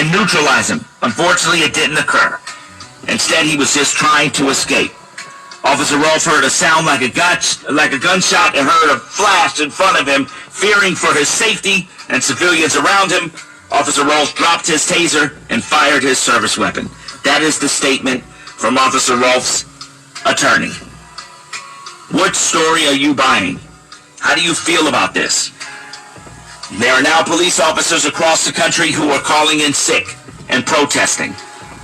and neutralize him. Unfortunately, it didn't occur. Instead, he was just trying to escape. Officer Rolfe heard a sound like a gunshot and heard a flash in front of him. Fearing for his safety and civilians around him, Officer Rolfe dropped his taser and fired his service weapon. That is the statement from Officer Rolfe's attorney. What story are you buying? How do you feel about this? There are now police officers across the country who are calling in sick and protesting.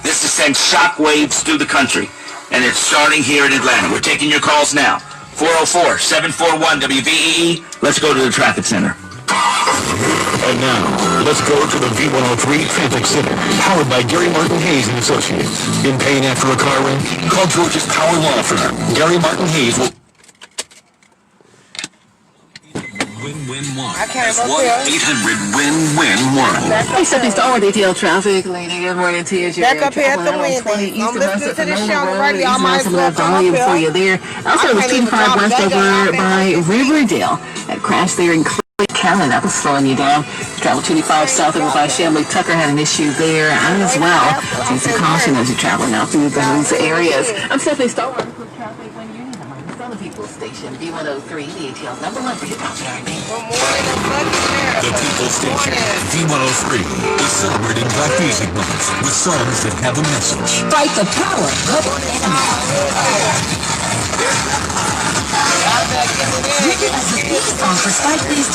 This has sent shockwaves through the country, and it's starting here in Atlanta. We're taking your calls now. 404-741-WVEE. Let's go to the traffic center. And now, let's go to the V103 Traffic Center, powered by Gary Martin Hayes and Associates. In pain after a car wreck? Call George's Power Law Firm. Gary Martin Hayes will... Win-win-1. I can't go there. 1-800-WIN-WIN-1. Hey, Stephanie Star, detail traffic. Lady, good morning to you. Back up here at the Wednesday. I'm listening to this show on the radio. I might as well come up for you there. Also, the 2-5 west over by Riverdale. That crash there in County, that was slowing you down. Travel 25 south over by Chamblee. Tucker had an issue there as well. Take some caution as you're traveling out through those areas. I'm Stephanie Star. The People Station, V103, the ATL's #1 for hip-hop R&B. The People Station, V103, is celebrating Black Music Month with songs that have a message. Fight the power of the song for Spike Lee's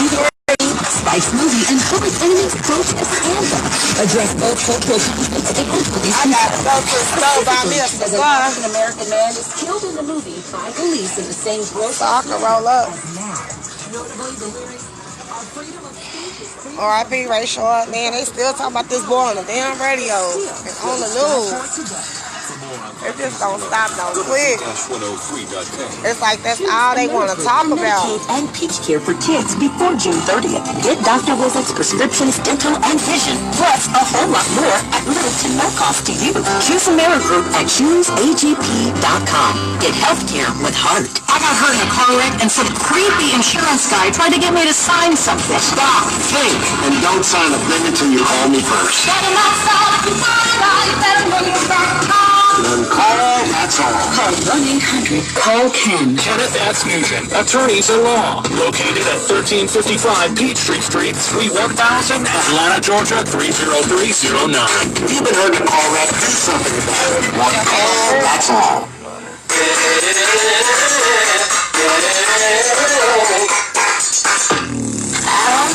Spike's movie and Public Enemy's protest anthem address both cultural conflicts and police. I gotta go to the store by me a cigar. An American man is killed in the movie by police in the same grocery so I can roll up. R.I.P. Rashard, man, they still talking about this boy on the damn radio and on the news. It just don't stop, don't quit. It's like that's all they want to talk about. And peach care for kids before June 30th. Get Dr. Wizard's prescriptions, dental, and vision. Plus, a whole lot more at little to no cost to you. Choose Amerigroup at ChooseAGP.com. Get healthcare with heart. I got hurt in a car wreck and some creepy insurance guy tried to get me to sign something. Stop, think, and don't sign a thing until you call me first. Then call, that's all. Call 1-800-CALL-KEN. Kenneth Asmussen, attorneys in law, located at 1355 Peachtree Street, Suite 1000, Atlanta, Georgia 30309. If you've been hurt in a car wreck, do something about it. One call, that's all.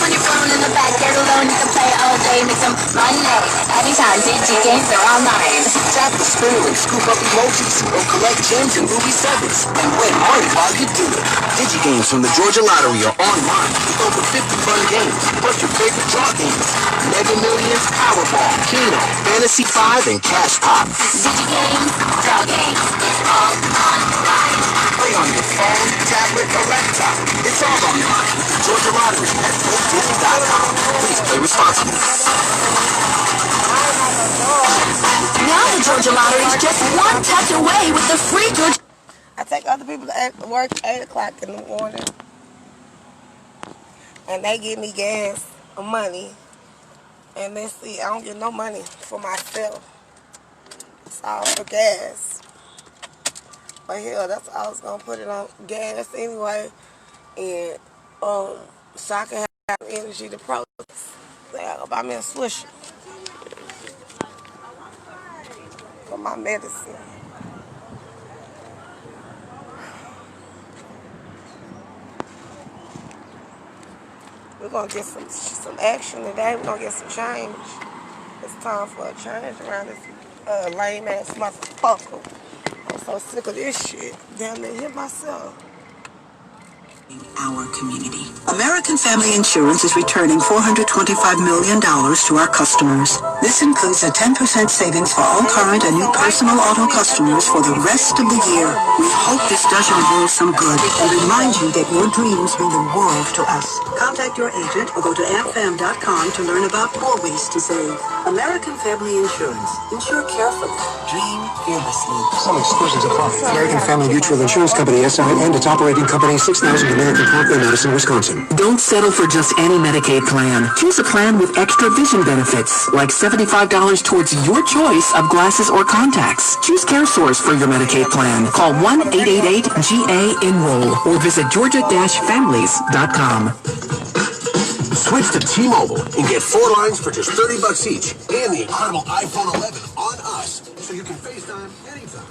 When you're phone in the back, get alone, you can play all day, make some money. Anytime, DG games are online. Tap the spinner and scoop up emojis, or collect gems and Ruby 7s, and win money while you do it. DigiGames from the Georgia Lottery are online with over 50 fun games, plus your favorite draw games. Mega Millions, Powerball, Keno, Fantasy 5, and Cash Pop. DigiGames, draw games, it's all online. Play on your phone, tablet, or laptop. It's all online. Georgia Lottery at GoDigi.com. Please play responsibly. Now the Georgia Lottery is just one touch away with the free Georgia. I take other people to work 8 o'clock in the morning, and they give me gas or money, and they see I don't get no money for myself. It's all for gas. But hell, that's all I was gonna put it on gas anyway, and so I can have energy to protest. I go buy me a Swisher for my medicine. We're gonna get some action today. We're gonna get some change. It's time for a change around this lame ass motherfucker. I'm so sick of this shit. Damn near hit myself. Our community. American Family Insurance is returning $425 million to our customers. This includes a 10% savings for all current and new personal auto customers for the rest of the year. We hope this does your world some good and remind you that your dreams mean the world to us. Contact your agent or go to amfam.com to learn about more ways to save. American Family Insurance. Insure carefully. Dream fearlessly. Some exclusions apply. American Family Mutual Insurance Company, SI, and its operating company, 6,000 American Parkway, Madison, Wisconsin. Don't settle for just any Medicaid plan. Choose a plan with extra vision benefits, like $75 towards your choice of glasses or contacts. Choose CareSource for your Medicaid plan. Call 1-888-GA-ENROLL or visit georgia-families.com. Switch to T-Mobile and get 4 lines for just $30 each and the incredible iPhone 11 on us, so you can FaceTime anytime.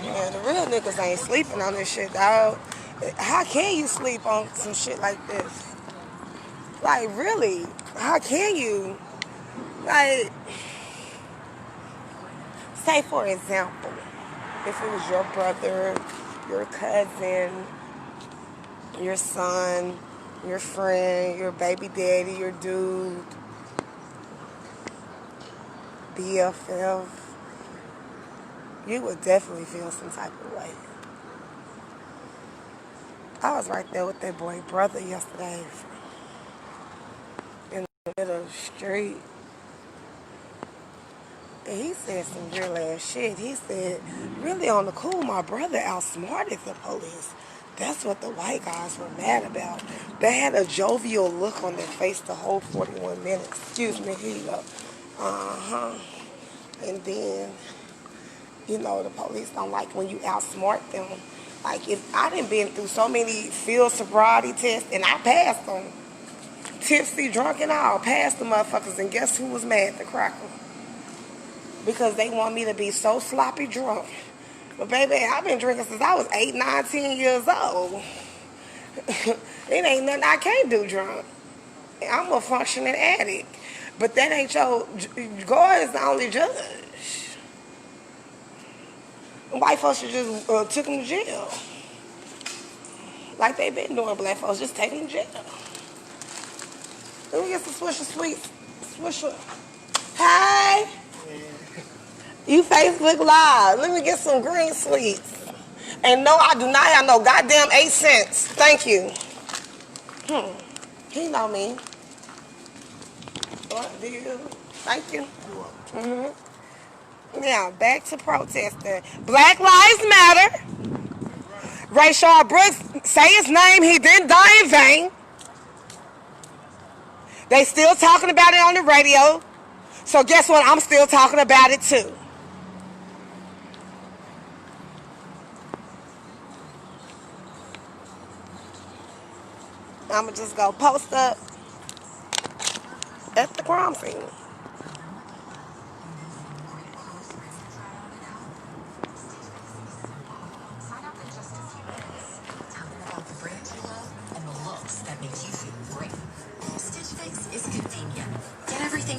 Yeah, the real niggas ain't sleeping on this shit, dog. How can you sleep on some shit like this? Like, really? How can you? Like, say for example, if it was your brother, your cousin, your son, your friend, your baby daddy, your dude, BFF, you would definitely feel some type of way. I was right there with that boy brother yesterday in the middle of the street. And he said some real ass shit. He said, really on the cool, my brother outsmarted the police. That's what the white guys were mad about. They had a jovial look on their face the whole 41 minutes. Excuse me, here you go. And then, you know, the police don't like when you outsmart them. Like, if I done been through so many field sobriety tests, and I passed them. Tipsy, drunk, and all. Passed the motherfuckers, and guess who was mad? The cracker. Because they want me to be so sloppy drunk. But baby, I've been drinking since I was 8, 9, 10 years old. It ain't nothing I can't do drunk. I'm a functioning addict. But that ain't your... God is the only judge. White folks should just took them to jail. Like they been doing, black folks. Just take them to jail. Let me get some Swisher Sweets. Swisher. Hey! You Facebook Live. Let me get some green sweets. And no, I do not have no goddamn 8 cents. Thank you. He know me. What do you? Thank you. Now, back to protesting. Black Lives Matter. Rashard Brooks, say his name, he didn't die in vain. They still talking about it on the radio. So guess what? I'm still talking about it too. I'ma just go post up at the crime scene.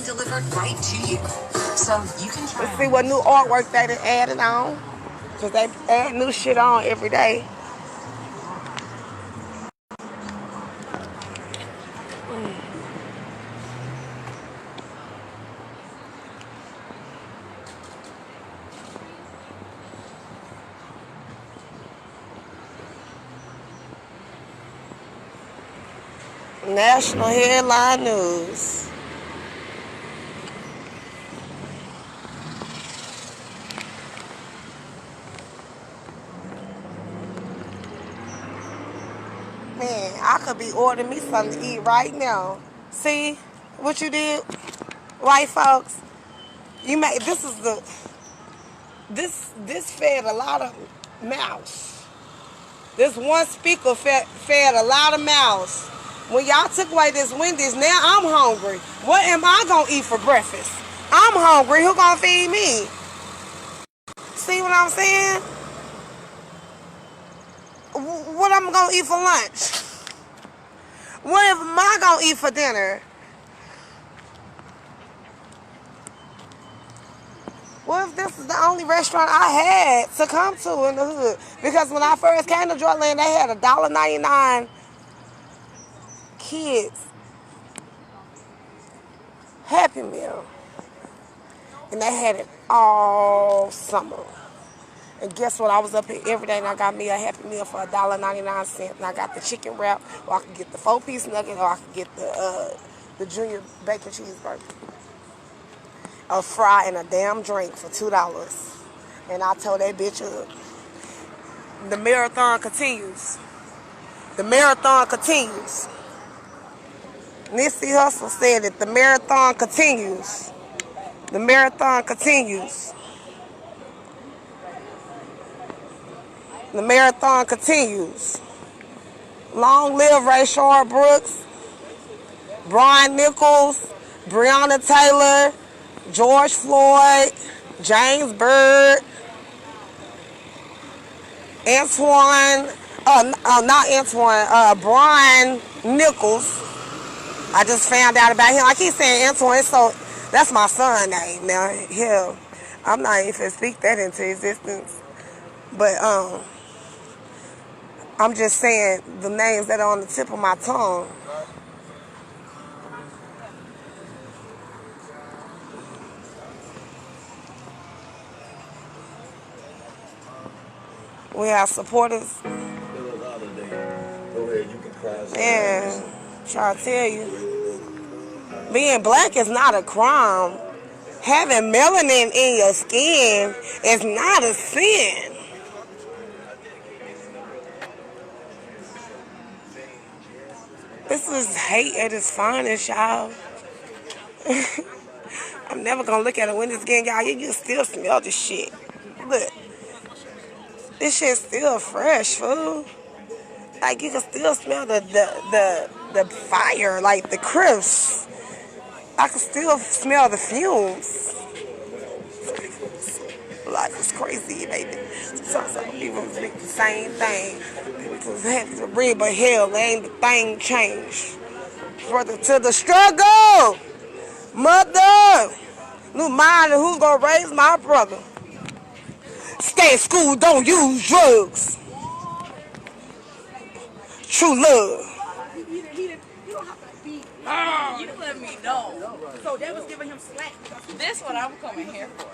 Delivered right to you. So you can try. Let's see what new artwork they done added on. Because they add new shit on every day. National headline news. Man, I could be ordering me something to eat right now. See what you did, white folks? You made this fed a lot of mouths. This one speaker fed a lot of mouths. When y'all took away this Wendy's, now I'm hungry. What am I gonna eat for breakfast? I'm hungry. Who gonna feed me? See what I'm saying? What I'm gonna eat for lunch? What am I gonna eat for dinner? What if this is the only restaurant I had to come to in the hood? Because when I first came to Jordan, they had $1.99 kids Happy Meal. And they had it all summer. And guess what? I was up here every day and I got me a Happy Meal for $1.99. And I got the chicken wrap, or I could get the 4-piece nugget, or I could get the junior bacon cheeseburger. A fry and a damn drink for $2. And I told that bitch up. The marathon continues. The marathon continues. Nipsey Hussle said it. The marathon continues. The marathon continues. The marathon continues. Long live Rashard Brooks, Brian Nichols, Breonna Taylor, George Floyd, James Byrd, Brian Nichols. I just found out about him. I keep saying Antoine, so that's my son's name now. Hell, I'm not even finna speak that into existence. But I'm just saying the names that are on the tip of my tongue. We have supporters. Yeah, try to tell you. Being black is not a crime. Having melanin in your skin is not a sin. This is hate at its finest, y'all. I'm never gonna look at a window again, y'all. You can still smell the shit. Look. This shit's still fresh, fool. Like, you can still smell the fire, like the crisps. I can still smell the fumes. Life is crazy, baby. Sometimes people think the same thing. People have to read, but hell, ain't the thing changed. Further to the struggle, mother. New mind, who's gonna raise my brother? Stay in school, don't use drugs. True love. You let me know. So they was giving him slack. This what I'm coming here for.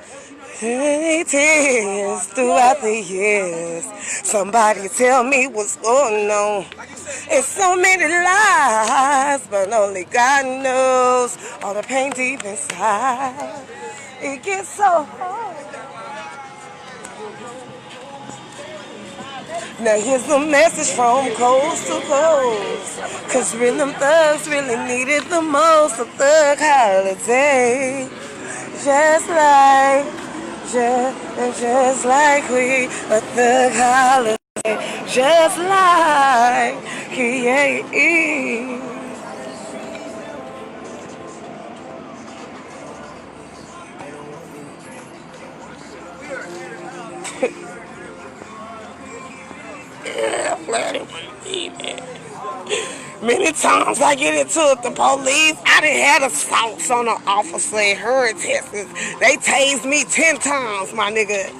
It is throughout the years. Somebody tell me what's going on. It's so many lies, but only God knows all the pain deep inside. It gets so hard. Now here's a message from coast to coast, 'cause rhythm thugs really needed the most a thug holiday. Just like we, a thug holiday. Just like, yeah. Many times I get into it, the police. I done had assaults on an officer in Hurd, Texas. They tased me 10 times, my nigga.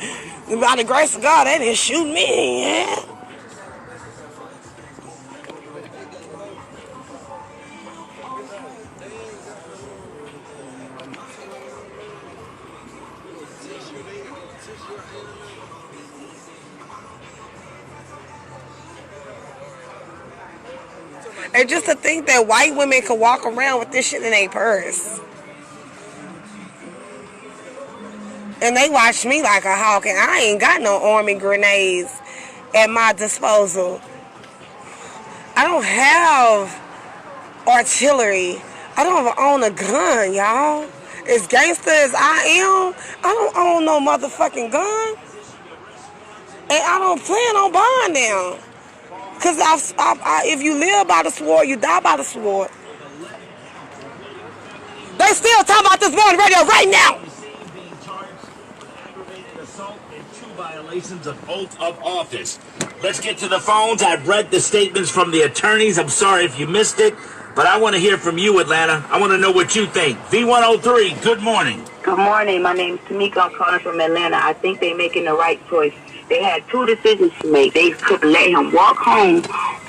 By the grace of God, they didn't shoot me, yeah. And just to think that white women can walk around with this shit in their purse. And they watch me like a hawk, and I ain't got no army grenades at my disposal. I don't have artillery. I don't even own a gun, y'all. As gangster as I am, I don't own no motherfucking gun. And I don't plan on buying them. Because if you live by the sword, you die by the sword. They still talking about this on the radio right now. Being charged aggravated assault and 2 violations of oath of office. Let's get to the phones. I've read the statements from the attorneys. I'm sorry if you missed it, but I want to hear from you, Atlanta. I want to know what you think. V103, good morning. Good morning. My name is Tamika. I'm calling from Atlanta. I think they're making the right choice. They had 2 decisions to make. They could let him walk home,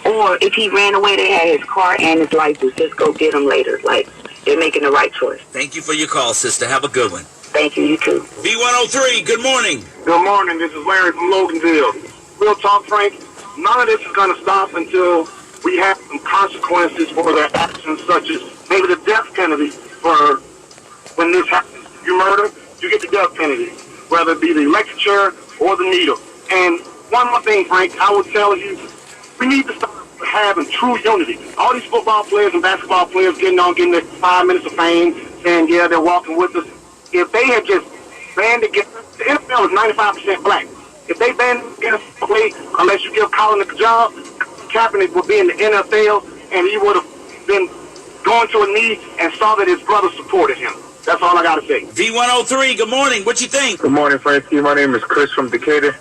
or if he ran away, they had his car and his license. Just go get him later. Like, they're making the right choice. Thank you for your call, sister. Have a good one. Thank you. You too. V103, good morning. Good morning. This is Larry from Loganville. Real talk, Frank. None of this is going to stop until we have some consequences for their actions, such as maybe the death penalty for when this happens. You murder, you get the death penalty, whether it be the electric chair or the needle. And one more thing, Frank, I would tell you, we need to start having true unity. All these football players and basketball players getting their 5 minutes of fame, saying, yeah, they're walking with us. If they had just band together, the NFL is 95% black. If they band together, play, unless you give Colin a job, Kaepernick would be in the NFL, and he would have been going to a knee and saw that his brother supported him. That's all I got to say. V103, good morning. What you think? Good morning, Frankie. My name is Chris from Decatur.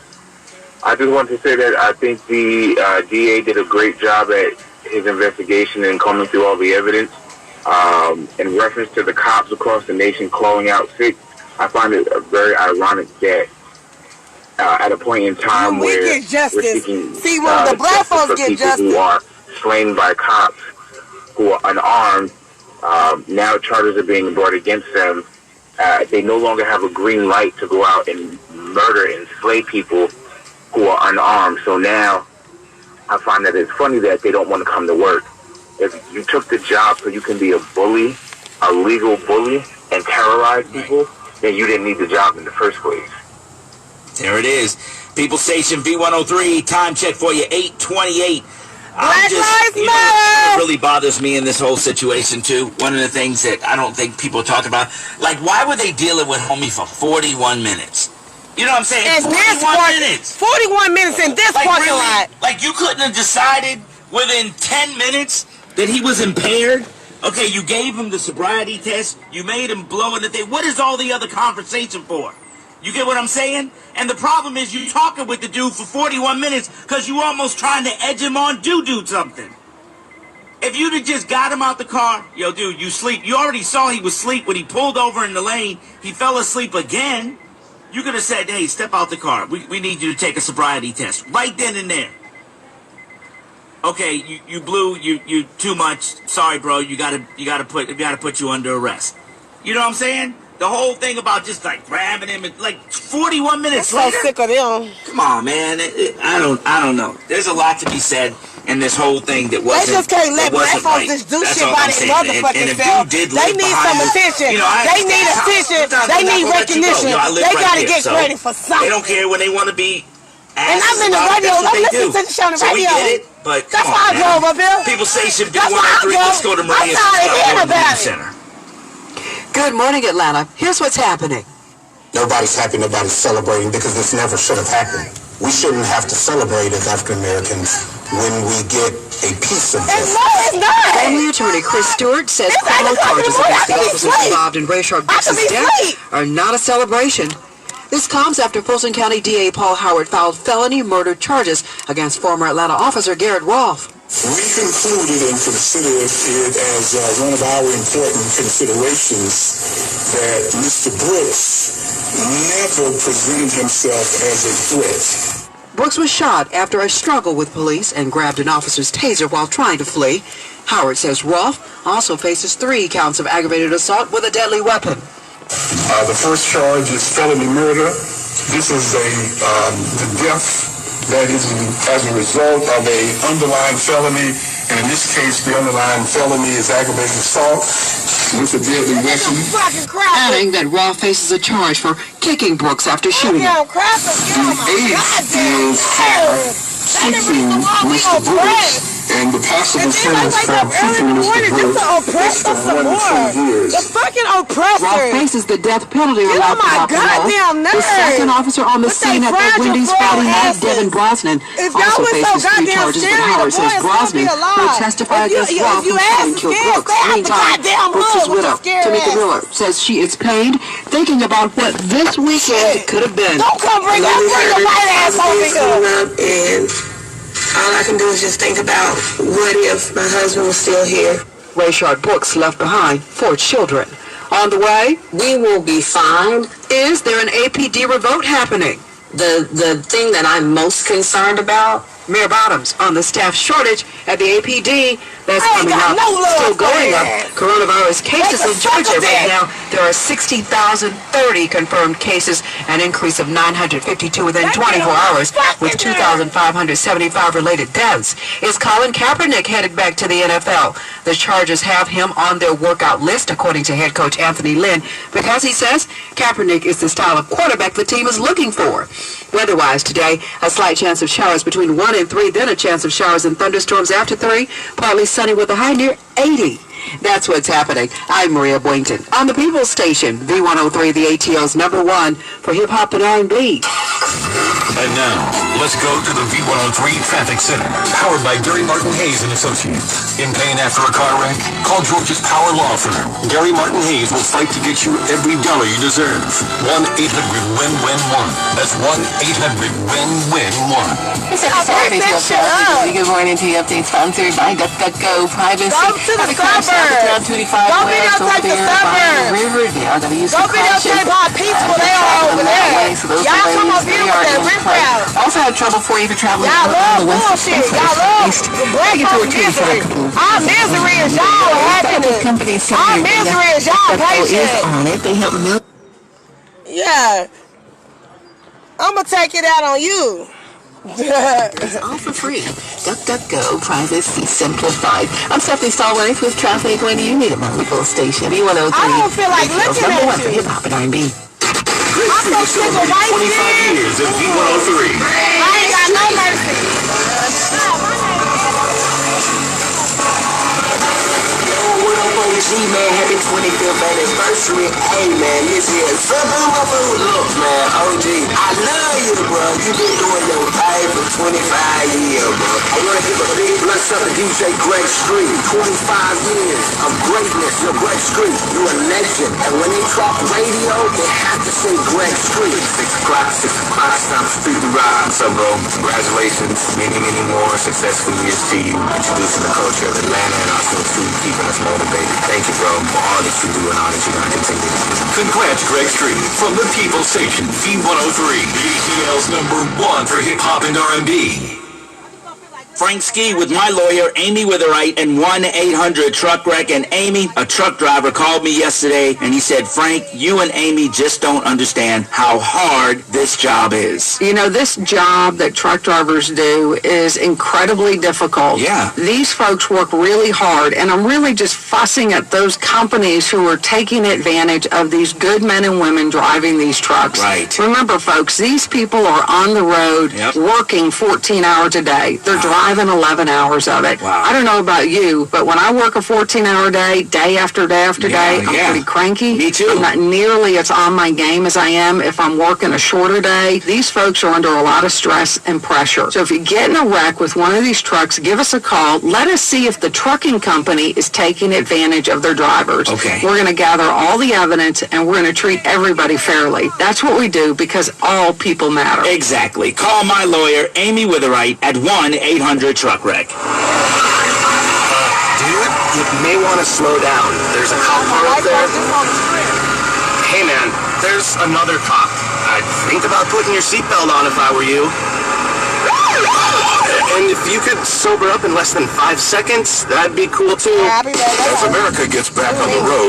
I just wanted to say that I think the DA did a great job at his investigation and combing through all the evidence. In reference to the cops across the nation calling out sick, I find it very ironic that at a point in time we where get justice. we're seeking See, when the black folks get people justice, who are slain by cops who are unarmed, now charges are being brought against them. They no longer have a green light to go out and murder and slay people who are unarmed. So now I find that it's funny that they don't want to come to work. If you took the job so you can be a bully, a legal bully, and terrorize people, then you didn't need the job in the first place. There it is. People Station V103, time check for you, 8:28. What really bothers me in this whole situation, too, one of the things that I don't think people talk about, like, why were they dealing with homie for 41 minutes? You know what I'm saying? 41 minutes. 41 minutes in this parking lot. Like, you couldn't have decided within 10 minutes that he was impaired? Okay, you gave him the sobriety test. You made him blow in the thing. What is all the other conversation for? You get what I'm saying? And the problem is you talking with the dude for 41 minutes because you almost trying to edge him on do something. If you'd have just got him out the car, yo, dude, you sleep. You already saw he was asleep when he pulled over in the lane. He fell asleep again. You could have said, hey, step out the car. We need you to take a sobriety test right then and there. Okay, you blew, you too much. Sorry, bro. We gotta put you under arrest. You know what I'm saying? The whole thing about just like grabbing him and like 41 minutes later. I'm so sick of them. Come on, man. I don't know. There's a lot to be said in this whole thing that wasn't. They just can't let black folks just do shit by their motherfucking self. They need some attention. They need attention. They need recognition. They gotta get credit for something. They don't care when they want to be. And I'm in the radio. I'm listening to the show on the radio. So we get it, but that's why I drove up here. People say should be 103. Let's go to Maria's Center. Good morning, Atlanta. Here's what's happening. Nobody's happy, nobody's celebrating because this never should have happened. We shouldn't have to celebrate as African Americans when we get a piece of this. No, it's not. Family attorney Chris Stewart says criminal charges against the officers involved in Rashard Brooks' death are not a celebration. This comes after Fulton County DA Paul Howard filed felony murder charges against former Atlanta officer Garrett Rolfe. We concluded and considered it as one of our important considerations that Mr. Brooks never presented himself as a threat. Brooks was shot after a struggle with police and grabbed an officer's taser while trying to flee. Howard says Rolfe also faces 3 counts of aggravated assault with a deadly weapon. The first charge is felony murder. This is the death that is as a result of a underlying felony, and in this case, the underlying felony is aggravated assault with a deadly weapon. Adding that Rolfe faces a charge for kicking Brooks after shooting him. The 8th is kicking Mr. Brooks, and the possible sentence for kicking Mr. Brooks is for 1 to 2 years. The fucking oppressor. Rolfe faces the death penalty Get on my goddamn nerves. The second officer on the scene at the Wendy's Friday night, Devin Brosnan, also faces 3 charges, but Howard says Brosnan will testify against Rolfe who shot and killed Brooks. Meantime, Brooks' widow, Tamika Miller, says she is pained thinking about what this weekend could have been. Don't come bring your white ass over here. And all I can do is just think about what if my husband was still here. Rashard Brooks left behind 4 children. On the way, we will be fine. Is there an APD revote happening? The thing that I'm most concerned about Mayor Bottoms on the staff shortage at the APD that's coming up. Still going up. Coronavirus cases in Georgia right now. There are 60,030 confirmed cases, an increase of 952 within 24 hours, with 2,575 related deaths. Is Colin Kaepernick headed back to the NFL? The Chargers have him on their workout list, according to head coach Anthony Lynn, because he says Kaepernick is the style of quarterback the team is looking for. Weather-wise today, a slight chance of showers between 1 and 3, then a chance of showers and thunderstorms after 3, partly sunny with a high near 80. That's what's happening. I'm Maria Boynton on the People's Station, V103, the ATL's #1 for hip-hop and R&B. And now, let's go to the V103 Traffic Center, powered by Gary Martin Hayes and Associates. In pain after a car wreck? Call George's Power Law Firm. Gary Martin Hayes will fight to get you every dollar you deserve. 1-800-WIN-WIN-1. That's 1-800-WIN-WIN-1. Good morning to you. Updates sponsored by DuckDuckGo Privacy. Go to the suburbs. Go videotape the suburbs. Riverdale. Go videotape how peaceful they are over there. Y'all come up here with that riffraff. Also have trouble for you for traveling y'all on the west bullshit. Y'all love black folk misery. Our misery is y'all happiness. Our misery is y'all patient. On it. They help them. Yeah. I'm going to take it out on you. It's all for free. DuckDuckGo Privacy Simplified. I'm Stephanie Stallworth with traffic when you need it. My local station, V103. I don't feel like looking at #1 for you. hip-hop and R&B. I'm so sick of white 25 years at V103. I ain't got no mercy. Man, happy 25th anniversary. Hey, man, this is look, man, OG. I love you, bro. You been doing your thing for 25 years, bro. I want to give a big bless up to DJ Greg Street. 25 years of greatness, your Greg Street. You a legend. And when they talk radio, they have to say Greg Street. 6 o'clock, stop Street to ride. So, bro, congratulations. Many, many more successful years to you. Introducing the culture of Atlanta and also to keeping us motivated. Thank you, bro, for all that you do and all that you're going to continue to do. Congrats, Greg Street, from the People's Station, V103, ATL's #1 for hip-hop and R&B. Frank Ski with my lawyer, Amy Witherite, and 1-800-TRUCK-WRECK. And Amy, a truck driver, called me yesterday, and he said, Frank, you and Amy just don't understand how hard this job is. You know, this job that truck drivers do is incredibly difficult. Yeah. These folks work really hard, and I'm really just fussing at those companies who are taking advantage of these good men and women driving these trucks. Right. Remember, folks, these people are on the road working 14 hours a day. They're driving 11 hours of it. Wow. I don't know about you, but when I work a 14-hour day, day after day after day, I'm pretty cranky. Me too. I'm not nearly as on my game as I am if I'm working a shorter day. These folks are under a lot of stress and pressure. So if you get in a wreck with one of these trucks, give us a call. Let us see if the trucking company is taking advantage of their drivers. Okay. We're going to gather all the evidence, and we're going to treat everybody fairly. That's what we do, because all people matter. Exactly. Call my lawyer, Amy Witherite, at 1-800-TRUCK-WRECK. Dude, you may want to slow down. There's a cop car up there. Hey, man, there's another cop. I'd think about putting your seatbelt on if I were you. And if you could sober up in less than 5 seconds, that'd be cool, too. I'll be back. As America gets back on the road.